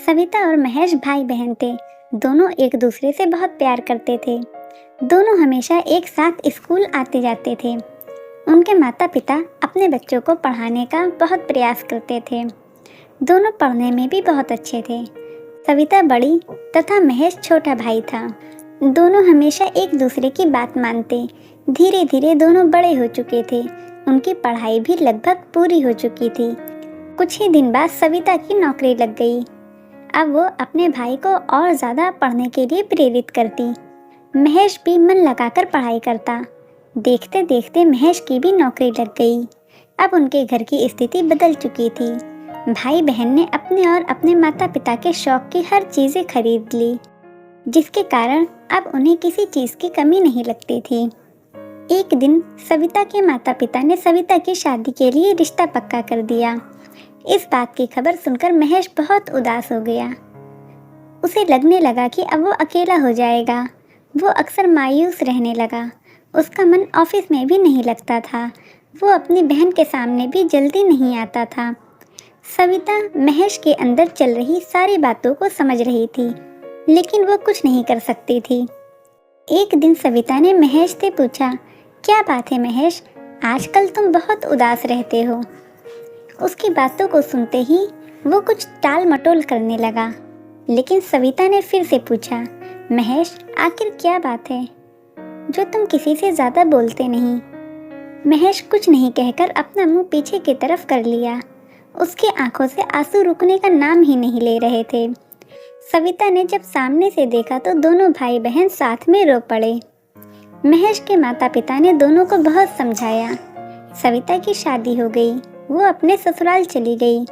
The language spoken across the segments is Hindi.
सविता और महेश भाई बहन थे। दोनों एक दूसरे से बहुत प्यार करते थे। दोनों हमेशा एक साथ स्कूल आते जाते थे। उनके माता पिता अपने बच्चों को पढ़ाने का बहुत प्रयास करते थे। दोनों पढ़ने में भी बहुत अच्छे थे। सविता बड़ी तथा महेश छोटा भाई था। दोनों हमेशा एक दूसरे की बात मानते। धीरे धीरे दोनों बड़े हो चुके थे। उनकी पढ़ाई भी लगभग पूरी हो चुकी थी। कुछ ही दिन बाद सविता की नौकरी लग गई। अब वो अपने भाई को और ज़्यादा पढ़ने के लिए प्रेरित करती। महेश भी मन लगाकर पढ़ाई करता। देखते देखते महेश की भी नौकरी लग गई। अब उनके घर की स्थिति बदल चुकी थी। भाई बहन ने अपने और अपने माता पिता के शौक की हर चीज़ें खरीद ली, जिसके कारण अब उन्हें किसी चीज़ की कमी नहीं लगती थी। एक दिन सविता के माता पिता ने सविता की शादी के लिए रिश्ता पक्का कर दिया। इस बात की खबर सुनकर महेश बहुत उदास हो गया। उसे लगने लगा कि अब वो अकेला हो जाएगा। वो अक्सर मायूस रहने लगा। उसका मन ऑफिस में भी नहीं लगता था। वो अपनी बहन के सामने भी जल्दी नहीं आता था। सविता महेश के अंदर चल रही सारी बातों को समझ रही थी, लेकिन वो कुछ नहीं कर सकती थी। एक दिन सविता ने महेश से पूछा, क्या बात है महेश, आजकल तुम बहुत उदास रहते हो। उसकी बातों को सुनते ही वो कुछ टाल मटोल करने लगा। लेकिन सविता ने फिर से पूछा, महेश आखिर क्या बात है जो तुम किसी से ज़्यादा बोलते नहीं। महेश कुछ नहीं कहकर अपना मुंह पीछे की तरफ कर लिया। उसकी आंखों से आंसू रुकने का नाम ही नहीं ले रहे थे। सविता ने जब सामने से देखा तो दोनों भाई बहन साथ में रो पड़े। महेश के माता पिता ने दोनों को बहुत समझाया। सविता की शादी हो गई। वो अपने ससुराल चली गई।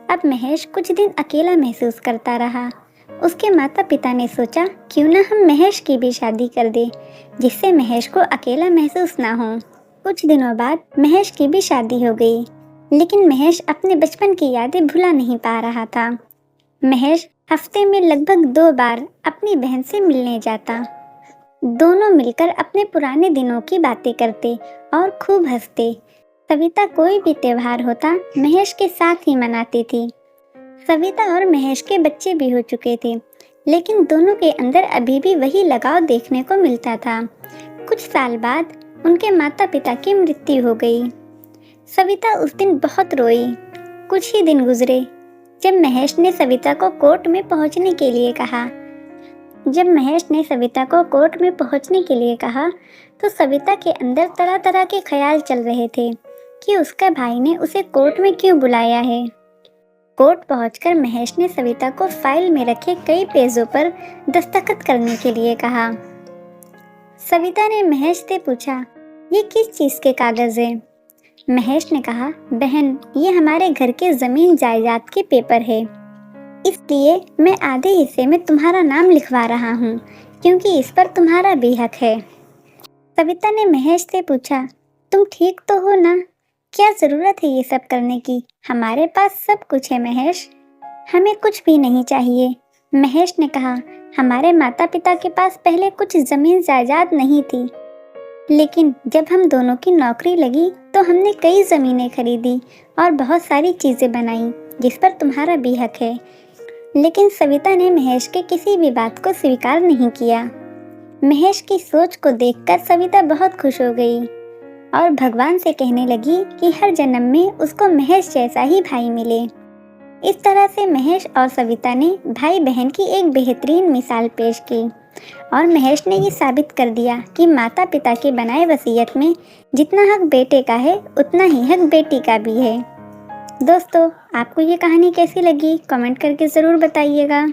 अब महेश कुछ दिन अकेला महसूस करता रहा। उसके माता पिता ने सोचा, क्यों ना हम महेश की भी शादी कर दें, जिससे महेश को अकेला महसूस ना हो। कुछ दिनों बाद महेश की भी शादी हो गई, लेकिन महेश अपने बचपन की यादें भुला नहीं पा रहा था। महेश हफ्ते में लगभग 2 बार अपनी बहन से मिलने जाता। दोनों मिलकर अपने पुराने दिनों की बातें करते और खूब हंसते। सविता कोई भी त्योहार होता महेश के साथ ही मनाती थी। सविता और महेश के बच्चे भी हो चुके थे, लेकिन दोनों के अंदर अभी भी वही लगाव देखने को मिलता था। कुछ साल बाद उनके माता पिता की मृत्यु हो गई। सविता उस दिन बहुत रोई। कुछ ही दिन गुजरे जब महेश ने सविता को कोर्ट में पहुंचने के लिए कहा। तो सविता के अंदर तरह तरह के ख्याल चल रहे थे कि उसका भाई ने उसे कोर्ट में क्यों बुलाया है। कोर्ट पहुंचकर महेश ने सविता को फाइल में रखे कई पेजों पर दस्तखत करने के लिए कहा। सविता ने महेश से पूछा, ये किस चीज़ के कागज़ है। महेश ने कहा, बहन ये हमारे घर के ज़मीन जायदाद के पेपर है, इसलिए मैं आधे हिस्से में तुम्हारा नाम लिखवा रहा हूँ, क्योंकि इस पर तुम्हारा भी हक है। सविता ने महेश से पूछा, तुम ठीक तो हो ना? क्या ज़रूरत है ये सब करने की? हमारे पास सब कुछ है महेश, हमें कुछ भी नहीं चाहिए। महेश ने कहा, हमारे माता पिता के पास पहले कुछ ज़मीन जायदाद नहीं थी, लेकिन जब हम दोनों की नौकरी लगी तो हमने कई ज़मीनें खरीदी और बहुत सारी चीज़ें बनाई, जिस पर तुम्हारा भी हक है। लेकिन सविता ने महेश के किसी भी बात को स्वीकार नहीं किया। महेश की सोच को देखकर सविता बहुत खुश हो गई और भगवान से कहने लगी कि हर जन्म में उसको महेश जैसा ही भाई मिले। इस तरह से महेश और सविता ने भाई बहन की एक बेहतरीन मिसाल पेश की और महेश ने ये साबित कर दिया कि माता पिता के बनाए वसीयत में जितना हक बेटे का है, उतना ही हक बेटी का भी है। दोस्तों, आपको ये कहानी कैसी लगी? कमेंट करके ज़रूर बताइएगा।